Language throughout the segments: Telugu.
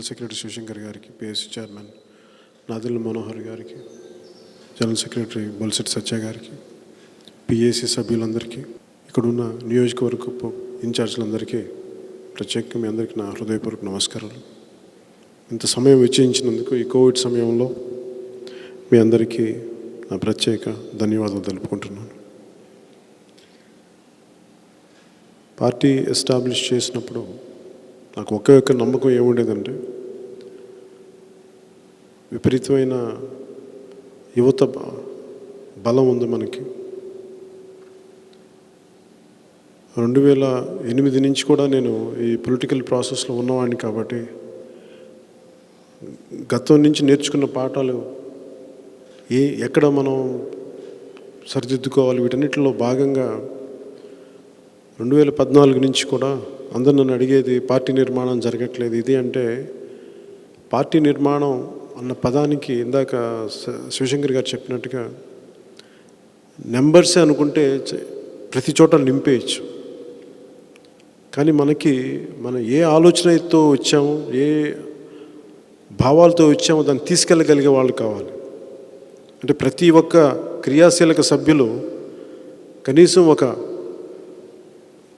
జనరల్ సెక్రటరీ శివశంకర్ గారికి, పిఎస్సి చైర్మన్ నాదెళ్ల మనోహర్ గారికి, జనరల్ సెక్రటరీ బొలిశెట్టి సత్య గారికి, పిఏసి సభ్యులందరికీ, ఇక్కడున్న నియోజకవర్గపు ఇన్ఛార్జీలందరికీ ప్రత్యేకంగా మీ అందరికీ నా హృదయపూర్వక నమస్కారాలు. ఇంత సమయం వెచ్చించినందుకు ఈ కోవిడ్ సమయంలో మీ అందరికీ నా ప్రత్యేక ధన్యవాదాలు తెలుపుకుంటున్నాను. పార్టీ ఎస్టాబ్లిష్ చేసినప్పుడు నాకు ఒకే ఒక్క నమ్మకం ఏముండేదంటే, విపరీతమైన యువత బలం ఉంది మనకి. 2008 నుంచి కూడా నేను ఈ పొలిటికల్ ప్రాసెస్లో ఉన్నవాడిని కాబట్టి గతం నుంచి నేర్చుకున్న పాఠాలు ఎక్కడ మనం సరిదిద్దుకోవాలి, వీటన్నిటిలో భాగంగా 2014 నుంచి కూడా అందరు నన్ను అడిగేది, పార్టీ నిర్మాణం జరగట్లేదు ఇది అంటే, పార్టీ నిర్మాణం అన్న పదానికి ఇందాక శివశంకర్ గారు చెప్పినట్టుగా నెంబర్సే అనుకుంటే ప్రతి చోట నింపేయచ్చు. కానీ మనం ఏ ఆలోచనతో వచ్చామో, ఏ భావాలతో వచ్చామో దాన్ని తీసుకెళ్ళగలిగే వాళ్ళు కావాలి. అంటే ప్రతి ఒక్క క్రియాశీలక సభ్యులు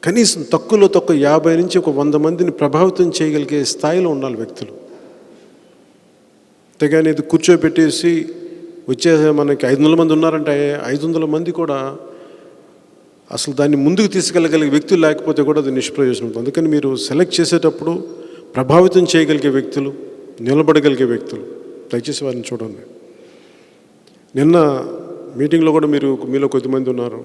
కనీసం తక్కువలో తక్కువ 50 నుంచి 100 మందిని ప్రభావితం చేయగలిగే స్థాయిలో ఉండాలి వ్యక్తులు. అంతేగాని ఇది కూర్చోబెట్టేసి మనకి 500 మంది ఉన్నారంటే 500 మంది కూడా అసలు దాన్ని ముందుకు తీసుకెళ్ళగలిగే వ్యక్తులు లేకపోతే కూడా అది నిష్ప్రయోజనం. అందుకని మీరు సెలెక్ట్ చేసేటప్పుడు ప్రభావితం చేయగలిగే వ్యక్తులు, నిలబడగలిగే వ్యక్తులు, దయచేసి వారిని చూడండి. నిన్న మీటింగ్లో కూడా మీలో కొద్దిమంది ఉన్నారు.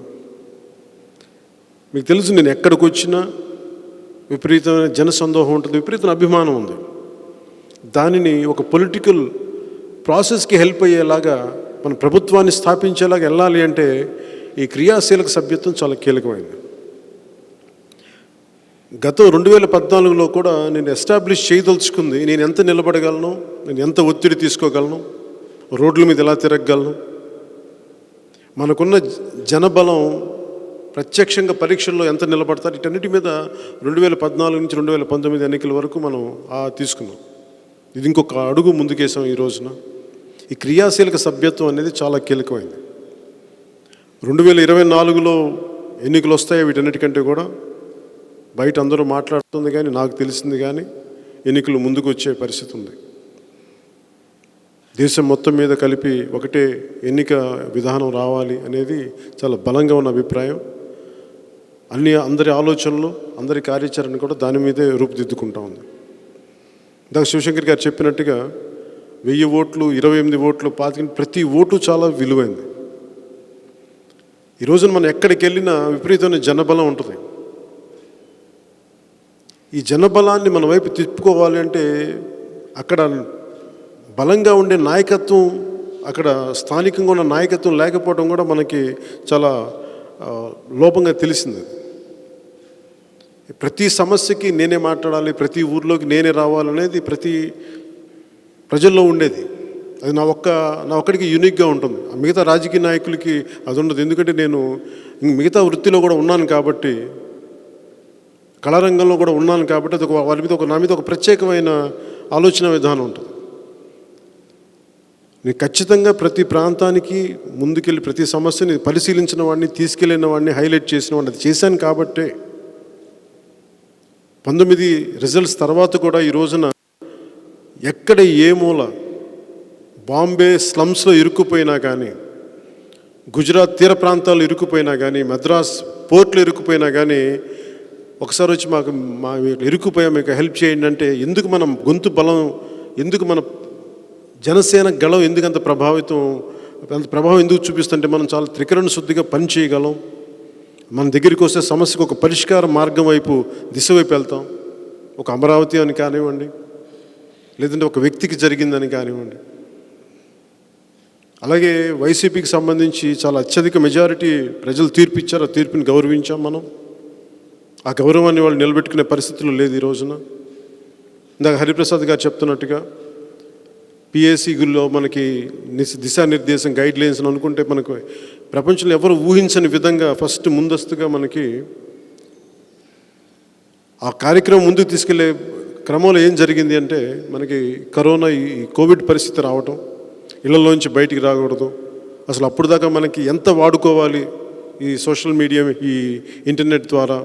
మీకు తెలుసు, నేను ఎక్కడికి వచ్చినా విపరీతమైన జనసందోహం ఉంటుంది, విపరీతమైన అభిమానం ఉంది. దానిని ఒక పొలిటికల్ ప్రాసెస్కి హెల్ప్ అయ్యేలాగా, మన ప్రభుత్వాన్ని స్థాపించేలాగా వెళ్ళాలి అంటే ఈ క్రియాశీలక సభ్యత్వం చాలా కీలకమైంది. గతం 2014లో కూడా నేను ఎస్టాబ్లిష్ చేయదలుచుకుంది, నేను ఎంత నిలబడగలను, నేను ఎంత ఒత్తిడి తీసుకోగలను, రోడ్ల మీద ఎలా తిరగగలను, మనకున్న జనబలం ప్రత్యక్షంగా పరీక్షల్లో ఎంత నిలబడతారు, వీటన్నిటి మీద 2014 నుంచి 2019 ఎన్నికల వరకు మనం తీసుకున్నాం. ఇది ఇంకొక అడుగు ముందుకేసాం. ఈ రోజున ఈ క్రియాశీలక సభ్యత్వం అనేది చాలా కీలకమైంది. 2024లో ఎన్నికలు వస్తాయి. వీటన్నిటికంటే కూడా బయట అందరూ మాట్లాడుతుంది కానీ, నాకు తెలిసింది కానీ, ఎన్నికలు ముందుకు వచ్చే పరిస్థితి ఉంది. దేశం మొత్తం మీద కలిపి ఒకటే ఎన్నిక విధానం రావాలి అనేది చాలా బలంగా ఉన్న అభిప్రాయం. అందరి ఆలోచనలు, అందరి కార్యాచరణ కూడా దాని మీదే రూపుదిద్దుకుంటా ఉంది. ఇందాక శివశంకర్ గారు చెప్పినట్టుగా 1000 ఓట్లు, 28 ఓట్లు, 25, ప్రతి ఓటు చాలా విలువైంది. ఈ రోజున మనం ఎక్కడికి వెళ్ళినా విపరీతమైన జనబలం ఉంటుంది. ఈ జనబలాన్ని మన వైపు తిప్పుకోవాలి అంటే అక్కడ బలంగా ఉండే నాయకత్వం, అక్కడ స్థానికంగా ఉన్న నాయకత్వం లేకపోవడం కూడా మనకి చాలా లోపంగా తెలిసింది. ప్రతి సమస్యకి నేనే మాట్లాడాలి, ప్రతి ఊర్లోకి నేనే రావాలనేది ప్రతి ప్రజల్లో ఉండేది. అది నా ఒక్కడికి యూనిక్గా ఉంటుంది. మిగతా రాజకీయ నాయకులకి అది ఉండదు. ఎందుకంటే నేను మిగతా వృత్తిలో కూడా ఉన్నాను కాబట్టి, కళారంగంలో కూడా ఉన్నాను కాబట్టి, అది నా మీద ఒక ప్రత్యేకమైన ఆలోచన విధానం ఉంటుంది. నేను ఖచ్చితంగా ప్రతి ప్రాంతానికి ముందుకెళ్ళి ప్రతి సమస్యని పరిశీలించిన వాడిని, తీసుకెళ్ళిన వాడిని, హైలైట్ చేసిన వాడిని అది చేశాను కాబట్టే 19 రిజల్ట్స్ తర్వాత కూడా ఈ రోజున ఎక్కడ ఏ మూల, బాంబే స్లమ్స్లో ఇరుక్కుపోయినా కానీ, గుజరాత్ తీర ప్రాంతాల్లో ఇరుక్కుపోయినా కానీ, మద్రాస్ పోర్ట్లో ఇరుక్కుపోయినా కానీ, ఒకసారి వచ్చి మా ఇరుక్కుపోయా, మీకు హెల్ప్ చేయండి అంటే, ఎందుకు మనం గొంతు బలం, ఎందుకు మన జనసేన గళం ఎందుకు అంత ప్రభావం ఎందుకు చూపిస్తుంటే, మనం చాలా త్రికరణ శుద్ధిగా పని చేయగలం. మన దగ్గరికి వస్తే సమస్యకు ఒక పరిష్కార మార్గం వైపు, దిశ వైపు వెళ్తాం. ఒక అమరావతి అని కానివ్వండి, లేదంటే ఒక వ్యక్తికి జరిగిందని కానివ్వండి. అలాగే వైసీపీకి సంబంధించి చాలా అత్యధిక మెజారిటీ ప్రజలు తీర్పు ఇచ్చారు. ఆ తీర్పుని గౌరవించాం మనం. ఆ గౌరవాన్ని వాళ్ళు నిలబెట్టుకునే పరిస్థితులు లేదు ఈ రోజున. ఇందాక హరిప్రసాద్ గారు చెప్తున్నట్టుగా పిఎస్సిలో మనకి దిశానిర్దేశం, గైడ్లైన్స్ అని అనుకుంటే, మనకు ప్రపంచంలో ఎవరు ఊహించని విధంగా ఫస్ట్ ముందస్తుగా మనకి ఆ కార్యక్రమం ముందుకు తీసుకెళ్లే క్రమంలో ఏం జరిగింది అంటే మనకి కరోనా ఈ కోవిడ్ పరిస్థితి రావటం, ఇళ్లలోంచి బయటికి రాకూడదు, అసలు అప్పుడు దాకా మనకి ఎంత వాడుకోవాలి ఈ సోషల్ మీడియా, ఈ ఇంటర్నెట్ ద్వారా,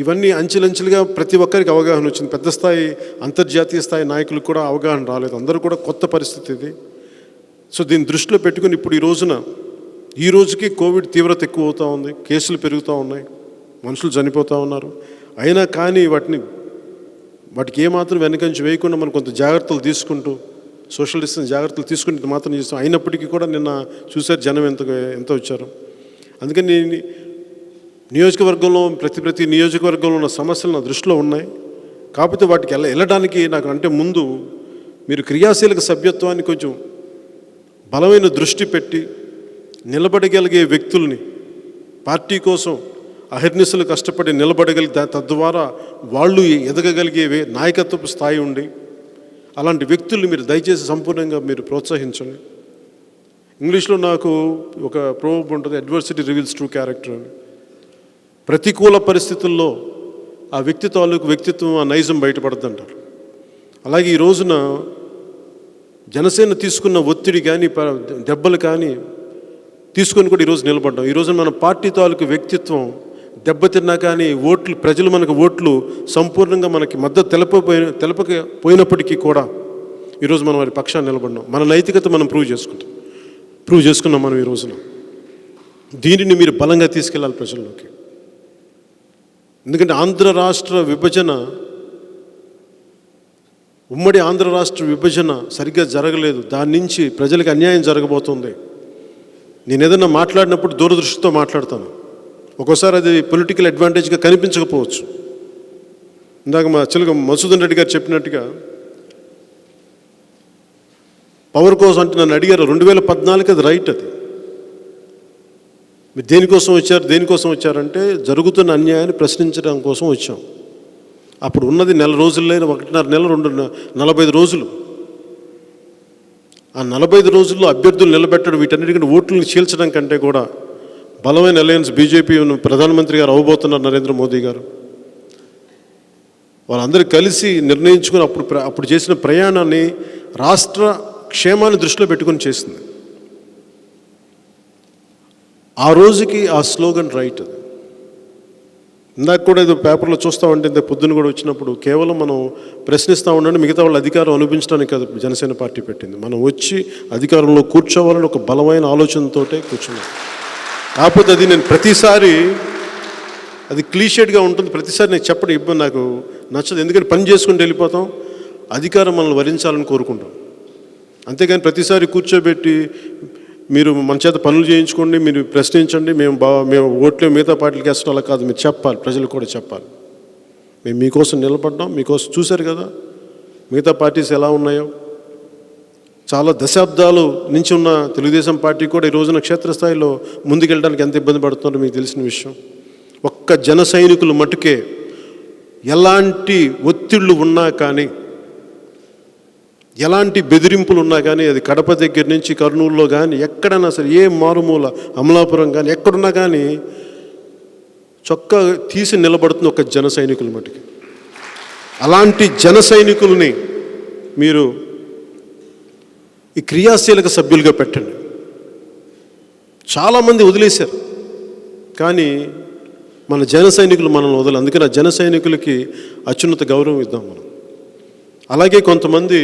ఇవన్నీ అంచెలంచెలుగా ప్రతి ఒక్కరికి అవగాహన వచ్చింది. పెద్ద స్థాయి అంతర్జాతీయ స్థాయి నాయకులకు కూడా అవగాహన రాలేదు. అందరూ కూడా కొత్త పరిస్థితి ఇది. సో దీన్ని దృష్టిలో పెట్టుకుని ఇప్పుడు ఈ రోజుకి కోవిడ్ తీవ్రత ఎక్కువ అవుతూ ఉంది, కేసులు పెరుగుతూ ఉన్నాయి, మనుషులు చనిపోతూ ఉన్నారు. అయినా కానీ వాటికి ఏమాత్రం వెనకంచి వేయకుండా మనం కొంత జాగ్రత్తలు తీసుకుంటూ, సోషల్ డిస్టెన్స్ జాగ్రత్తలు తీసుకుంటే మాత్రం చేస్తాం. అయినప్పటికీ కూడా నిన్న చూశారు జనం ఎంత వచ్చారు. అందుకని నియోజకవర్గంలో ప్రతి నియోజకవర్గంలో ఉన్న సమస్యలు నా దృష్టిలో ఉన్నాయి. కాకపోతే వాటికి వెళ్ళడానికి నాకు అంటే ముందు మీరు క్రియాశీలక సభ్యత్వాన్ని కొంచెం బలమైన దృష్టి పెట్టి నిలబడగలిగే వ్యక్తుల్ని, పార్టీ కోసం అహర్నిశలు కష్టపడి నిలబడగలిగే, తద్వారా వాళ్ళు ఎదగగలిగే నాయకత్వపు స్థాయి ఉండి అలాంటి వ్యక్తుల్ని మీరు దయచేసి సంపూర్ణంగా మీరు ప్రోత్సహించండి. ఇంగ్లీష్లో నాకు ఒక ప్రోవర్బ్ ఉంటుంది, అడ్వర్సిటీ రివీల్స్ ట్రూ క్యారెక్టర్ అని. ప్రతికూల పరిస్థితుల్లో ఆ వ్యక్తి తాలూకు వ్యక్తిత్వం, ఆ నైజం బయటపడుతుంది అంటారు. అలాగే ఈ రోజున జనసేన తీసుకున్న ఒత్తిడి కానీ దెబ్బలు కానీ తీసుకొని కూడా ఈరోజు నిలబడ్డాం. ఈరోజు మన పార్టీ తాలూకు వ్యక్తిత్వం దెబ్బతిన్నా కానీ ప్రజలు మనకు ఓట్లు సంపూర్ణంగా మనకి మద్దతు తెలపకపోయినప్పటికీ కూడా ఈరోజు మనం వారి పక్షాన్ని నిలబడినాం. మన నైతికత మనం ప్రూవ్ చేసుకున్నాం మనం ఈ రోజున. దీనిని మీరు బలంగా తీసుకెళ్ళాలి ప్రజల్లోకి. ఎందుకంటే ఉమ్మడి ఆంధ్ర రాష్ట్ర విభజన సరిగ్గా జరగలేదు. దాని నుంచి ప్రజలకు అన్యాయం జరగబోతుంది. నేను ఏదైనా మాట్లాడినప్పుడు దూరదృష్టితో మాట్లాడతాను. ఒక్కోసారి అది పొలిటికల్ అడ్వాంటేజ్గా కనిపించకపోవచ్చు. ఇందాక మా చిలుక మధుసూదన్ రెడ్డి గారు చెప్పినట్టుగా పవర్ కోసం అంటే నన్ను అడిగారు. 2014 అది రైట్. అది మీరు దేనికోసం వచ్చారంటే జరుగుతున్న అన్యాయాన్ని ప్రశ్నించడం కోసం వచ్చాం. అప్పుడు ఉన్నది 4 రోజులు లేదు, 1.5 నెల, 45 రోజులు. ఆ 45 రోజుల్లో అభ్యర్థులు నిలబెట్టడం, వీటన్నిటికీ ఓట్లను చీల్చడం కంటే కూడా బలమైన అలయన్స్ బీజేపీ ప్రధానమంత్రి గారు అవ్వబోతున్నారు, నరేంద్ర మోదీ గారు. వాళ్ళందరూ కలిసి నిర్ణయించుకుని అప్పుడు చేసిన ప్రయాణాన్ని రాష్ట్ర క్షేమాన్ని దృష్టిలో పెట్టుకుని చేసింది. ఆ రోజుకి ఆ స్లోగన్ రైట్. అది ఇందాక కూడా ఏదో పేపర్లో చూస్తూ ఉంటే ఇంత పొద్దున్న కూడా వచ్చినప్పుడు కేవలం మనం ప్రశ్నిస్తూ ఉండండి, మిగతా వాళ్ళు అధికారం అనుభవించడానికి కాదు జనసేన పార్టీ పెట్టింది. మనం వచ్చి అధికారంలో కూర్చోవాలని ఒక బలమైన ఆలోచనతో కూర్చున్నాం. కాకపోతే అది నేను ప్రతిసారి అది క్లీషేడ్గా ఉంటుంది. ప్రతిసారి నేను చెప్పడం ఇబ్బంది, నాకు నచ్చదు. ఎందుకంటే పని చేసుకుంటూ వెళ్ళిపోతాం, అధికారం మనల్ని వరించాలని కోరుకుంటాం. అంతేగాని ప్రతిసారి కూర్చోబెట్టి మీరు మన చేత పనులు చేయించుకోండి, మీరు ప్రశ్నించండి, మేము ఓట్లు మిగతా పార్టీలకి వేస్తాం, అలా కాదు. మీరు చెప్పాలి, ప్రజలు కూడా చెప్పాలి. మేము మీకోసం నిలబడ్డాం, మీకోసం. చూశారు కదా మిగతా పార్టీస్ ఎలా ఉన్నాయో. చాలా దశాబ్దాలు నుంచి ఉన్న తెలుగుదేశం పార్టీ కూడా ఈ రోజున క్షేత్రస్థాయిలో ముందుకెళ్ళడానికి ఎంత ఇబ్బంది పడుతుందో మీకు తెలిసిన విషయం. ఒక్క జన సైనికులు మటుకే ఎలాంటి ఒత్తిళ్ళు ఉన్నా కానీ, ఎలాంటి బెదిరింపులు ఉన్నా కానీ, అది కడప దగ్గర నుంచి కర్నూలులో కానీ ఎక్కడైనా సరే, ఏ మారుమూల అమలాపురం కానీ ఎక్కడున్నా కానీ చొక్కా తీసి నిలబడుతుంది ఒక జన సైనికుల మటుకి. అలాంటి జన సైనికుల్ని మీరు ఈ క్రియాశీలక సభ్యులుగా పెట్టండి. చాలామంది వదిలేశారు, కానీ మన జన సైనికులు మనల్ని వదలరు. అందుకని ఆ జన సైనికులకి అత్యున్నత గౌరవం ఇద్దాం మనం. అలాగే కొంతమంది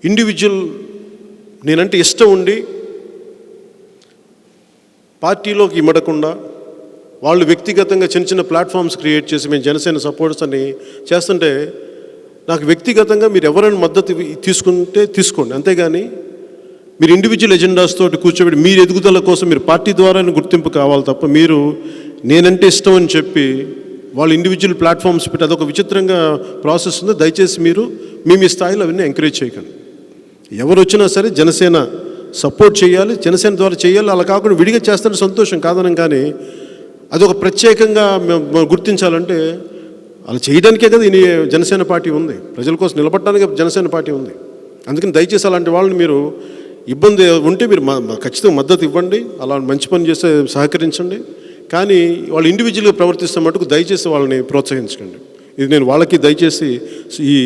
ఇండివిజువల్ నేనంటే ఇష్టం ఉండి పార్టీలోకి ఇమ్మడకుండా వాళ్ళు వ్యక్తిగతంగా చిన్న చిన్న ప్లాట్ఫామ్స్ క్రియేట్ చేసి మేము జనసేన సపోర్టర్స్ అని చేస్తుంటే, నాకు వ్యక్తిగతంగా మీరు ఎవరైనా మద్దతు తీసుకుంటే తీసుకోండి. అంతేగాని మీరు ఇండివిజువల్ ఎజెండాస్ తోటి కూర్చోబెట్టి మీరు ఎదుగుదల కోసం మీరు పార్టీ ద్వారానే గుర్తింపు కావాలి తప్ప, మీరు నేనంటే ఇష్టం అని చెప్పి వాళ్ళు ఇండివిజువల్ ప్లాట్ఫామ్స్ పెట్టి అదొక విచిత్రంగా ప్రాసెస్ ఉంది. దయచేసి మీరు మీ స్థాయిలో అవన్నీ ఎంకరేజ్ చేయకండి. ఎవరు వచ్చినా సరే జనసేన సపోర్ట్ చేయాలి, జనసేన ద్వారా చేయాలి. అలా కాకుండా విడిగా చేస్తే సంతోషం కాదనం, కానీ అదొక ప్రత్యేకంగా మేము గుర్తించాలంటే అలా చేయడానికే కదా ఈ జనసేన పార్టీ ఉంది, ప్రజల కోసం నిలబడడానికి జనసేన పార్టీ ఉంది. అందుకని దయచేసి అలాంటి వాళ్ళని మీరు ఇబ్బంది ఉంటే మీరు ఖచ్చితంగా మద్దతు ఇవ్వండి, అలా మంచి పని చేస్తే సహకరించండి. కానీ వాళ్ళు ఇండివిజువల్గా ప్రవర్తిస్తే మటుకు దయచేసి వాళ్ళని ప్రోత్సహించకండి. ఇది నేను వాళ్ళకి దయచేసి ఈ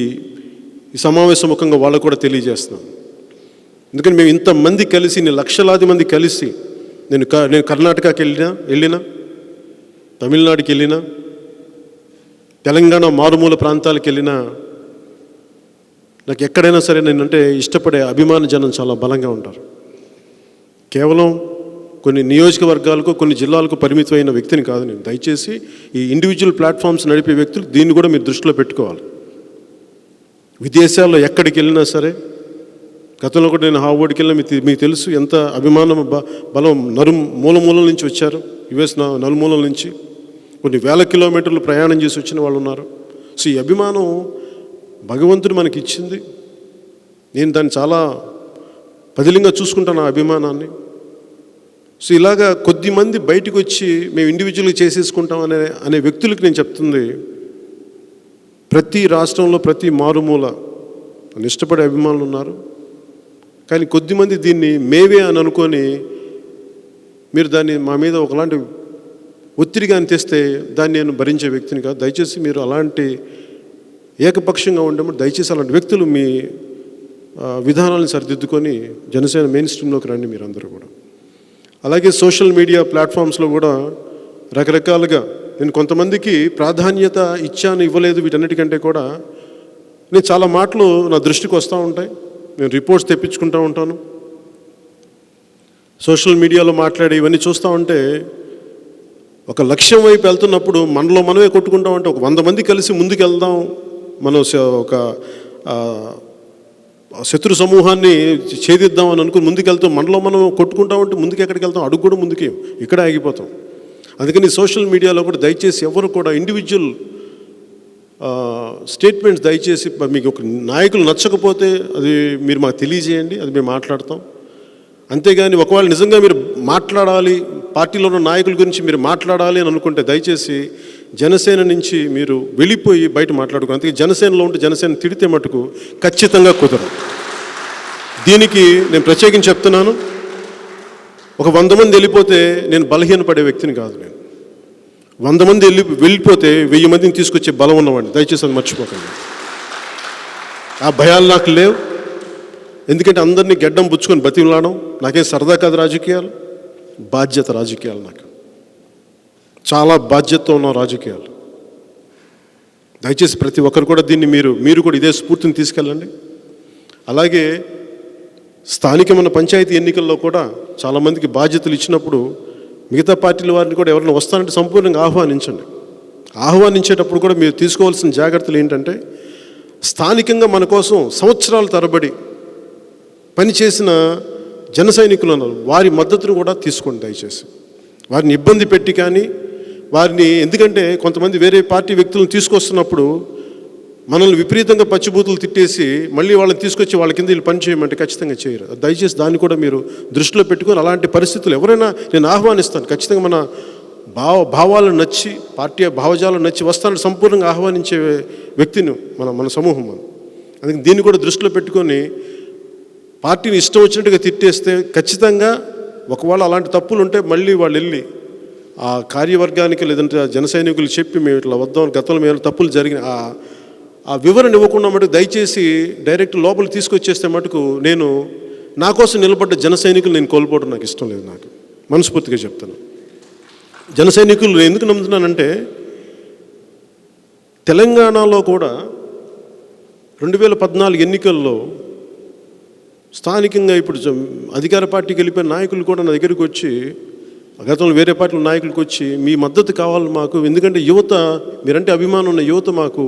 సమావేశ ముఖంగా వాళ్ళకు కూడా తెలియజేస్తున్నాను. ఎందుకంటే మేము ఇంతమంది కలిసి, నేను లక్షలాది మంది కలిసి, నేను కర్ణాటకకి వెళ్ళినా, తమిళనాడుకి వెళ్ళినా, తెలంగాణ మారుమూల ప్రాంతాలకు వెళ్ళినా, నాకు ఎక్కడైనా సరే నేనంటే ఇష్టపడే అభిమాన జనం చాలా బలంగా ఉంటారు. కేవలం కొన్ని నియోజకవర్గాలకు, కొన్ని జిల్లాలకు పరిమితమైన వ్యక్తిని కాదు నేను. దయచేసి ఈ ఇండివిజువల్ ప్లాట్ఫామ్స్ నడిపే వ్యక్తులు దీన్ని కూడా మీరు దృష్టిలో పెట్టుకోవాలి. విదేశాల్లో ఎక్కడికి వెళ్ళినా సరే, గతంలో కూడా నేను హార్వర్డ్కి వెళ్ళినా మీకు తెలుసు ఎంత అభిమానం బలం మూల నుంచి వచ్చారు. యుఎస్ నలుమూలల నుంచి కొన్ని వేల కిలోమీటర్లు ప్రయాణం చేసి వచ్చిన వాళ్ళు ఉన్నారు. సో ఈ అభిమానం భగవంతుడు మనకి ఇచ్చింది. నేను దాన్ని చాలా పదిలంగా చూసుకుంటాను ఆ అభిమానాన్ని. సో ఇలాగా కొద్దిమంది బయటకు వచ్చి మేము ఇండివిజువల్గా చేసేసుకుంటాం అనే వ్యక్తులకు నేను చెప్తుంది, ప్రతి రాష్ట్రంలో ప్రతి మారుమూల నన్ను ఇష్టపడే అభిమానులు ఉన్నారు. కానీ కొద్దిమంది దీన్ని మేవే అని అనుకొని మీరు దాన్ని మా మీద ఒకలాంటి ఒత్తిడిగా తెస్తే దాన్ని నేను భరించే వ్యక్తిని కాదు. దయచేసి మీరు అలాంటి ఏకపక్షంగా ఉండేప్పుడు దయచేసి అలాంటి వ్యక్తులు మీ విధానాలను సరిదిద్దుకొని జనసేన మెయిన్ స్ట్రీమ్లోకి రండి మీరు అందరూ కూడా. అలాగే సోషల్ మీడియా ప్లాట్ఫామ్స్లో కూడా రకరకాలుగా నేను కొంతమందికి ప్రాధాన్యత ఇచ్చాను, ఇవ్వలేదు, వీటన్నిటికంటే కూడా నేను చాలా మాటలు నా దృష్టికి వస్తూ ఉంటాయి. నేను రిపోర్ట్స్ తెప్పించుకుంటూ ఉంటాను. సోషల్ మీడియాలో మాట్లాడే ఇవన్నీ చూస్తూ ఉంటే ఒక లక్ష్యం వైపు వెళ్తున్నప్పుడు మనలో మనమే కొట్టుకుంటాం. అంటే ఒక 100 మంది కలిసి ముందుకు వెళ్దాం, మనం ఒక శత్రు సమూహాన్ని ఛేదిద్దాం అని అనుకుని ముందుకెళ్తాం. మనలో మనం కొట్టుకుంటామంటే ముందుకు ఎక్కడికి వెళ్తాం? అడుగు కూడా ముందుకే, ఇక్కడే ఆగిపోతాం. అందుకని సోషల్ మీడియాలో కూడా దయచేసి ఎవరు కూడా ఇండివిజువల్ స్టేట్మెంట్స్ దయచేసి మీకు ఒక నాయకులు నచ్చకపోతే అది మీరు మాకు తెలియజేయండి, అది మేము మాట్లాడతాం. అంతేగాని ఒకవేళ నిజంగా మీరు మాట్లాడాలి, పార్టీలో ఉన్న నాయకుల గురించి మీరు మాట్లాడాలి అని అనుకుంటే దయచేసి జనసేన నుంచి మీరు వెళ్ళిపోయి బయట మాట్లాడుకోండి. అందుకే జనసేనలో ఉంటే జనసేన తిడితే మటుకు ఖచ్చితంగా కుదరదు. దీనికి నేను ప్రత్యేకించి చెప్తున్నాను, ఒక 100 మంది వెళ్ళిపోతే నేను బలహీనపడే వ్యక్తిని కాదు. నేను 100 మంది వెళ్ళిపోతే 1000 మందిని తీసుకొచ్చే బలం ఉన్నవాడిని. దయచేసి అది మర్చిపోకండి. ఆ భయాలు నాకు లేవు. ఎందుకంటే అందరినీ గెడ్డం పుచ్చుకొని బతిమలాడడం నాకేం సరదా కాదు. రాజకీయాలు బాధ్యత, రాజకీయాలు నాకు చాలా బాధ్యతతో ఉన్న రాజకీయాలు. దయచేసి ప్రతి ఒక్కరు కూడా దీన్ని మీరు కూడా ఇదే స్ఫూర్తిని తీసుకెళ్ళండి. అలాగే స్థానికమైన పంచాయతీ ఎన్నికల్లో కూడా చాలామందికి బాధ్యతలు ఇచ్చినప్పుడు మిగతా పార్టీల వారిని కూడా ఎవరైనా వస్తానంటే సంపూర్ణంగా ఆహ్వానించండి. ఆహ్వానించేటప్పుడు కూడా మీరు తీసుకోవాల్సిన జాగ్రత్తలు ఏంటంటే, స్థానికంగా మన కోసం సంవత్సరాల తరబడి పనిచేసిన జన సైనికులు ఉన్నారు, వారి మద్దతును కూడా తీసుకోండి. దయచేసి వారిని ఇబ్బంది పెట్టి కానీ వారిని, ఎందుకంటే కొంతమంది వేరే పార్టీ వ్యక్తులను తీసుకొస్తున్నప్పుడు మనల్ని విపరీతంగా పచ్చిబూతులు తిట్టేసి మళ్ళీ వాళ్ళని తీసుకొచ్చి వాళ్ళ కింద వీళ్ళు పని చేయమంటే ఖచ్చితంగా చేయరు. దయచేసి దాన్ని కూడా మీరు దృష్టిలో పెట్టుకొని అలాంటి పరిస్థితులు ఎవరైనా నేను ఆహ్వానిస్తాను. ఖచ్చితంగా మన భావాలను నచ్చి, పార్టీ భావజాలను నచ్చి వస్తానని సంపూర్ణంగా ఆహ్వానించే వ్యక్తిని మన సమూహం. అందుకని దీన్ని కూడా దృష్టిలో పెట్టుకొని పార్టీని ఇష్టం వచ్చినట్టుగా తిట్టేస్తే ఖచ్చితంగా ఒకవేళ అలాంటి తప్పులు ఉంటే మళ్ళీ వాళ్ళు వెళ్ళి ఆ కార్యవర్గానికి లేదంటే జన సైనికులు చెప్పి మేము ఇట్లా వద్దాం, గతంలో మేము తప్పులు జరిగిన ఆ వివరణ ఇవ్వకుండా మటుకు దయచేసి డైరెక్ట్ లోపలికి తీసుకొచ్చేస్తే మటుకు నేను నా కోసం నిలబడ్డ జన సైనికులు నేను కోల్పోవడం నాకు ఇష్టం లేదు. నాకు మనస్ఫూర్తిగా చెప్తాను. జన సైనికులు నేను ఎందుకు నమ్ముతున్నానంటే, తెలంగాణలో కూడా 2014 ఎన్నికల్లో స్థానికంగా ఇప్పుడు అధికార పార్టీకి వెళ్ళిపోయిన నాయకులు కూడా నా దగ్గరికి వచ్చి, గతంలో వేరే పార్టీల నాయకులకు వచ్చి మీ మద్దతు కావాలి మాకు, ఎందుకంటే యువత మీరంటే అభిమానం ఉన్న యువత మాకు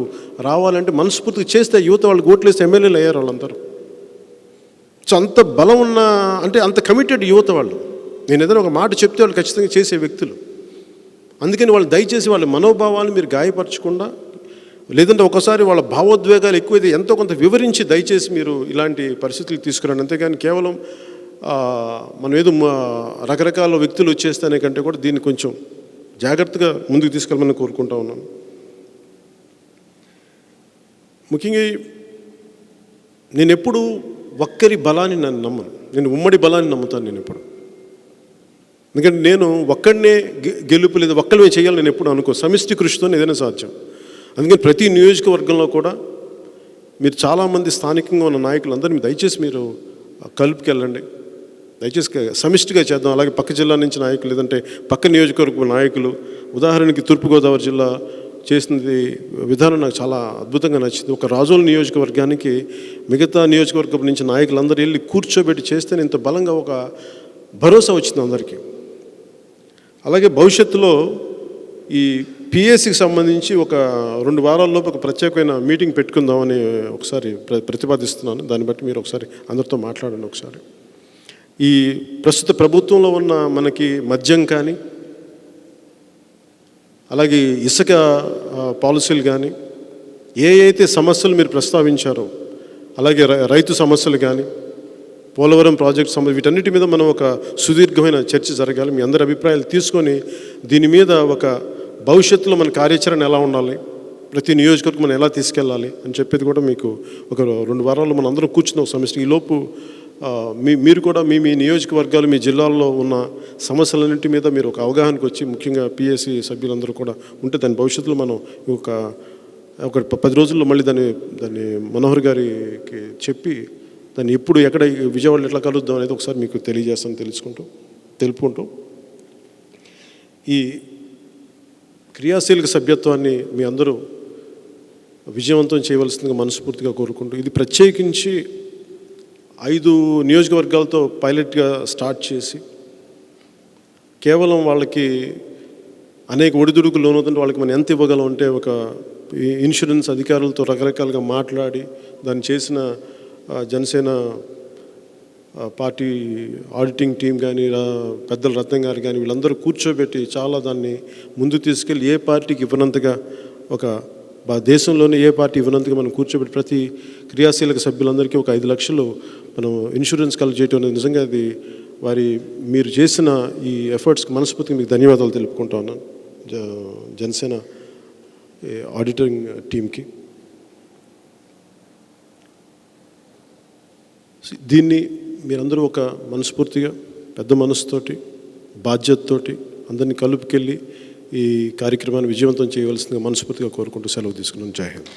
రావాలంటే మనస్ఫూర్తిగా చేస్తే యువత వాళ్ళకి ఓట్లేసి ఎమ్మెల్యేలు అయ్యారు వాళ్ళందరూ. సో అంత బలం ఉన్న, అంటే అంత కమిటెడ్ యువత వాళ్ళు. నేను ఏదైనా ఒక మాట చెప్తే వాళ్ళు ఖచ్చితంగా చేసే వ్యక్తులు. అందుకని వాళ్ళు దయచేసి వాళ్ళ మనోభావాలను మీరు గాయపరచకుండా, లేదంటే ఒకసారి వాళ్ళ భావోద్వేగాలు ఎక్కువైతే ఎంతో కొంత వివరించి దయచేసి మీరు ఇలాంటి పరిస్థితులు తీసుకురండి. అంతేగాని కేవలం మనం ఏదో రకరకాల వ్యక్తులు వచ్చేస్తానే కంటే కూడా దీన్ని కొంచెం జాగ్రత్తగా ముందుకు తీసుకెళ్ళమని కోరుకుంటా ఉన్నాను. ముఖ్యంగా నేను ఎప్పుడు ఒక్కరి బలాన్ని నన్ను నమ్మను, నేను ఉమ్మడి బలాన్ని నమ్ముతాను. నేను ఎప్పుడు, ఎందుకంటే నేను ఒక్కడనే గెలుపు లేదా ఒక్కడమే చేయాలి నేను ఎప్పుడు అనుకో. సమిష్టి కృషితో ఏదైనా సాధ్యం. అందుకని ప్రతి నియోజకవర్గంలో కూడా మీరు చాలామంది స్థానికంగా ఉన్న నాయకులందరినీ దయచేసి మీరు కలుపుకెళ్ళండి, దయచేసి సమిష్టిగా చేద్దాం. అలాగే పక్క జిల్లా నుంచి నాయకులు, లేదంటే పక్క నియోజకవర్గ నాయకులు, ఉదాహరణకి తూర్పుగోదావరి జిల్లా చేసినది విధానం నాకు చాలా అద్భుతంగా నచ్చింది. ఒక రాజోలు నియోజకవర్గానికి మిగతా నియోజకవర్గం నుంచి నాయకులందరూ వెళ్ళి కూర్చోబెట్టి చేస్తే ఇంత బలంగా ఒక భరోసా వచ్చింది అందరికీ. అలాగే భవిష్యత్తులో ఈ పిఎస్సికి సంబంధించి ఒక 2 వారాల్లోపు ఒక ప్రత్యేకమైన మీటింగ్ పెట్టుకుందామని ఒకసారి ప్రతిపాదిస్తున్నాను. దాన్ని బట్టి మీరు ఒకసారి అందరితో మాట్లాడండి. ఒకసారి ఈ ప్రస్తుత ప్రభుత్వంలో ఉన్న మనకి మద్యం కానీ, అలాగే ఇసుక పాలసీలు కానీ, అయితే సమస్యలు మీరు ప్రస్తావించారో, అలాగే రైతు సమస్యలు కానీ, పోలవరం ప్రాజెక్ట్ సమస్య, వీటన్నిటి మీద మనం ఒక సుదీర్ఘమైన చర్చ జరగాలి. మీ అందరి అభిప్రాయాలు తీసుకొని దీని మీద ఒక భవిష్యత్తులో మన కార్యాచరణ ఎలా ఉండాలి, ప్రతి నియోజకవర్గం మనం ఎలా తీసుకెళ్ళాలి అని చెప్పేది కూడా మీకు ఒక 2 వారాల్లో మనం అందరం కూర్చున్నాం సమిష్టి. ఈలోపు మీరు కూడా మీ నియోజకవర్గాలు, మీ జిల్లాల్లో ఉన్న సమస్యలన్నింటి మీద మీరు ఒక అవగాహనకు వచ్చి, ముఖ్యంగా పిఎస్సి సభ్యులందరూ కూడా ఉంటే దాని భవిష్యత్తులో మనం ఒక 10 రోజుల్లో మళ్ళీ దాన్ని మనోహర్ గారికి చెప్పి దాన్ని ఎప్పుడు ఎక్కడ విజయవాడలో ఎట్లా కలుద్దాం అనేది ఒకసారి మీకు తెలియజేస్తాను, తెలుపుకుంటూ ఈ క్రియాశీలక సభ్యత్వాన్ని మీ అందరూ విజయవంతం చేయవలసిందిగా మనస్ఫూర్తిగా కోరుకుంటూ, ఇది ప్రత్యేకించి 5 నియోజకవర్గాలతో పైలట్గా స్టార్ట్ చేసి కేవలం వాళ్ళకి అనేక ఒడిదుడుకులు లోనవుతుంటే వాళ్ళకి మనం ఎంత ఇవ్వగలం అంటే, ఒక ఇన్సూరెన్స్ అధికారులతో రకరకాలుగా మాట్లాడి దాన్ని చేసిన జనసేన పార్టీ ఆడిటింగ్ టీం కానీ, పెద్దల రత్నం గారు కానీ, వీళ్ళందరూ కూర్చోబెట్టి చాలా దాన్ని ముందు తీసుకెళ్ళి ఏ పార్టీకి ఇవ్వనంతగా, ఒక దేశంలోనే ఏ పార్టీ ఇవ్వనంతగా మనం కూర్చోబెట్టి ప్రతి క్రియాశీలక సభ్యులందరికీ ఒక 5 లక్షలు మనం ఇన్సూరెన్స్ కలెక్ట్ చేయడం అనేది నిజంగా అది మీరు చేసిన ఈ ఎఫర్ట్స్కి మనస్ఫూర్తిగా మీకు ధన్యవాదాలు తెలుపుకుంటా ఉన్నాను, జనసేన ఆడిటింగ్ టీంకి. దీన్ని మీరందరూ ఒక మనస్ఫూర్తిగా పెద్ద మనసుతోటి, బాధ్యతతోటి అందరినీ కలుపుకెళ్ళి ఈ కార్యక్రమాన్ని విజయవంతం చేయవలసిందిగా మనస్ఫూర్తిగా కోరుకుంటూ సెలవు తీసుకున్నాను. జై హింద్.